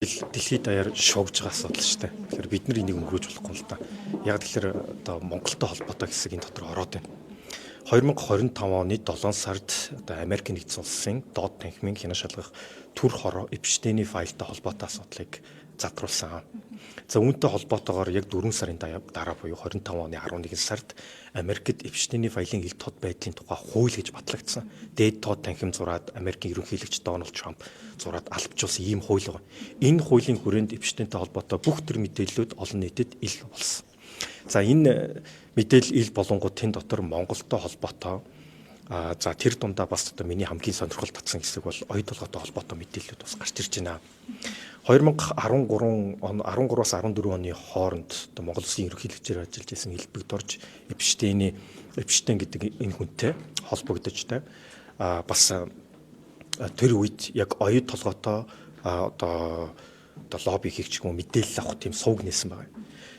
Дэлхийд даяар шовж байгаа асуудал шүү дээ. Тэгэхээр бид нар энийг өнгөрөөж болохгүй л да. Яг тэгэхээр одоо Монголтой холбоотой хэсэг энэ дотор ороод байна. 2025 оны 7 сард одоо Америк нэгдсэн улсын доод танхимын хянаа шалгах төр хороо Эпштейний файлтай холбоотой асуудлыг задруулсан. За үүнтэй холбоотойгоор яг 4 сарын дараа буюу 25 оны 11 сард Америкт Эпштейний файлын ил тод байдлын тухай хууль гэж батлагдсан. Дээд тод танхим зураад Америкийн ерөнхийлөгч Дональд Трамп зураад албажуулсан ийм хууль байна. Энэ хуулийн хүрээнд Эпштейнтэй холбоотой бүх төр мэдээллүүд олон нийтэд ил болсон. За энэ мэдээлэл ил болонгууд тэн дотор Монголтой холбоотой за тэр дундаа бас одоо миний хамгийн сонирхол татсан хэсэг бол оюу толгойтой холбоотой мэдээллүүд бас гарч ирж байна. 2013 он 13-аас 14 оны хооронд одоо Монгол Улсын ерөнхийлөгчөөр ажиллаж байсан Элбэг Эпштейн гэдэг энэ хүнтэй холбогдож бас тэр үед яг оюу толгойтой одоо лобби хийх ч юм уу мэдээлэл авах тийм сувг нээсэн байна.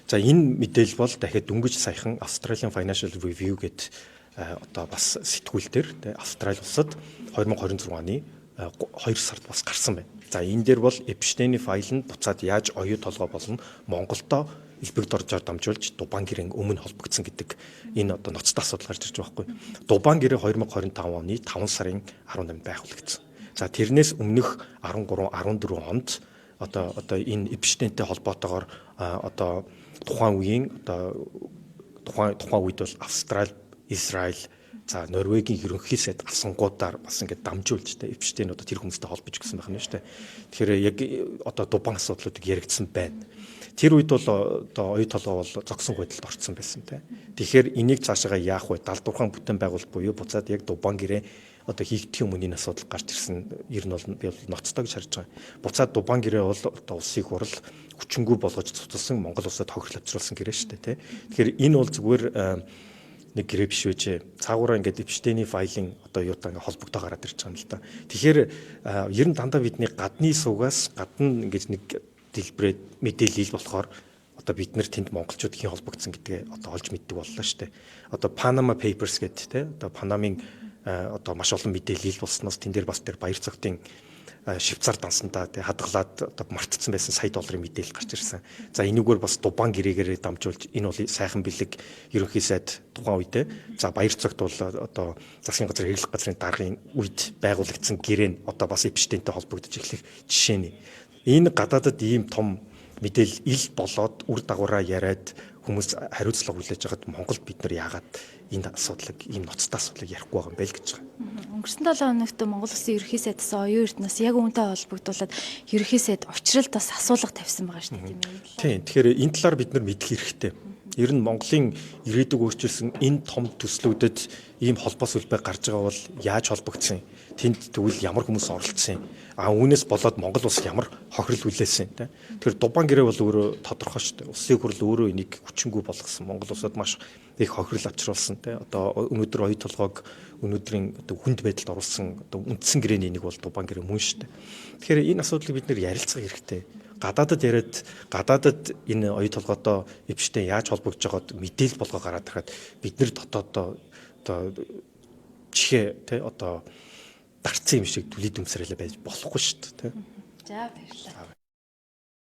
За энэ мэдээлэл бол дахиад дөнгөж саяхан Australian Financial Review гэдэг одоо бас сэтгүүл дээр Австрали улсад 2026 оны 2 сард бас гарсан байна. За энэ дээр бол Эпштейний файл нь буцаад яаж оюу толгой болон Монголдо элбэг доржоор дамжуулж Дубан гэрэн өмнө холбогдсон гэдэг энэ одоо ноцтой асуудал гарч ирж байгаа байхгүй. Дубан гэрээ 2025 оны 5 сарын 18-нд байгуулагдсан. За тэрнээс өмнөх 13 14 онд одоо энэ Эпштейнтэй холбоотойгоор одоо тухайн үеийн одоо тухайн үед бол Австрали, Израиль, за Норвегийн ерөнхий сайд асангуудаар бас ингээд дамжуулж Эпштейн одоо тэр хүмүүстэй холбож гисэн байна шүү дээ. Тэгэхээр яг одоо Дубан асуудлуудыг яригдсан байна. Тэр үед бол одоо оюу толгой бол зогсон байдалд орсон байсан те. Тэгэхээр энийг цаашаа яах вэ? Далдуурхан бүтээн байгуулалт буюу буцаад яг Дубан гэрээ одоо хийгдэх юм энэ асуудал гарч ирсэн. Ер нь бол би ноцтой гэж харж байгаа. Буцаад Дубан гэрээ бол одоо улсын хурал хүчингү болгож цуцалсан Монгол улсад хохирол авчруулсан гэрээ шүү дээ те. Тэгэхээр энэ бол зүгээр нэг гэрээ биш үжээ. Цаагаараа ингээд Эпштейний файлын одоо юутай ингээд холбогдоо гараад ирж байгаа юм л да. Тэгэхээр ер нь дандаа бидний гадны сувгаас гадна ингээд нэг дэлбэрээд мэдээлэл болохоор одоо бид нар тэнд монголчууд хийн холбогдсон гэдгээ одоо олж мэддэг боллоо шүү дээ. Одоо Panama Papers гэдэг те одоо Панамын одоо маш олон мэдээлэл болсноос тэн дээр бас тэр баяр цогтын Швейцар дансандаа хадгалаад одоо мартцсан байсан сая долларын мэдээлэл гарч ирсэн. За энэгээр бас Дубан гэрээгээр дамжуулж энэ бол сайхан бэлэг ерөнхий сайд тухайн үедээ за баяр цогт бол одоо засгийн газар хэрэглэх газрын даргын үед байгуулагдсан гэрээ нь одоо бас Эпштейнтэй холбогдож эхлэх жишээ нь. Энэ гадаадад ийм том мэдээлэл ил болоод үр дагавраа яриад хүмүүс хариуцлага хүлээж байгаад Монголд бид нар яагаад энэ асуудлыг ийм ноцтой асуудлыг ярихгүй байгаа юм бэ гэж байгаа. Өнгөрсөн 7 хоногт Монгол Улсын ерөнхий сайдаас оюун эрдэнэс яг үүнтэй холбогдуулаад ерөнхий сайд учрал бас асуулга тавьсан байгаа шүү дээ тийм ээ. Тийм. Тэгэхээр энэ талаар бид нар мэдэх хэрэгтэй. Ер нь Монголын ирээдүг өөрчилсөн энэ том төслүүдэд ийм холбоо сүлбэ гарч байгаа бол яаж холбогдсон? Тэнд тэгвэл ямар хүмүүс оролцсон? Үүнээс болоод Монгол улс ямар хохирол хүлээсэн те. Тэгэхээр Дубан гэрээ бол өөрөө тодорхой шүү дээ. Улсын хурл өөрөө энийг хүчингү болгосон. Монгол улсад маш их хохирол авчруулсан те. Одоо өнөөдөр оюу толгойг өнөөдрийн одоо хүнд байдалд оруулсан одоо үндсэн гэрээний нэг бол Дубан гэрээ мөн шүү дээ. Тэгэхээр энэ асуудлыг бид нэр ярилцах хэрэгтэй. Гадаадад энэ оюу толгойдоо Эпштейн яаж холбогдож байгааг мэдээлэл болгоо гараад ирээд бид нэр дотоодоо одоо чихээ те одоо дарцсан юм шиг дүлий дүмсрэлээ байж болохгүй шүү дээ. За баярлалаа.